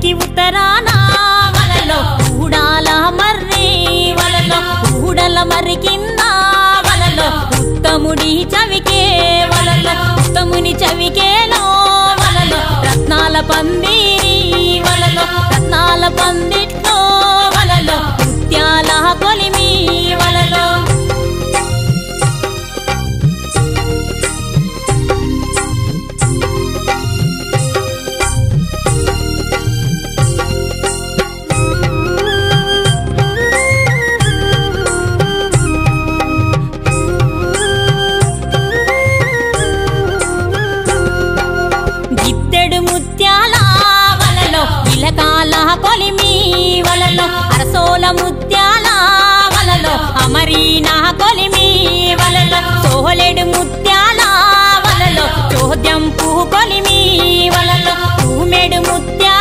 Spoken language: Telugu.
ఊరికి ఉత్తరాన వలలో ఊడాల మర్రి వలలో ఊడల మర్రి కింద వలలో ఉత్తముడి చవికే వలలో ఉత్తముని చవికేలో వలలో రత్నాల పందిరి వలలో రత్నాల పందిట్లో వలలో ముత్యాల కొలిమి వలలో విలకాల కొలిమి వలలో అరసోల ముత్యాల వలలో అమరీనా కొలిమి వలలో సోహలేడు ముత్యాల వలలో చోద్యం పువ్వు కొలిమి వలలో తూమెడు ముత్యాల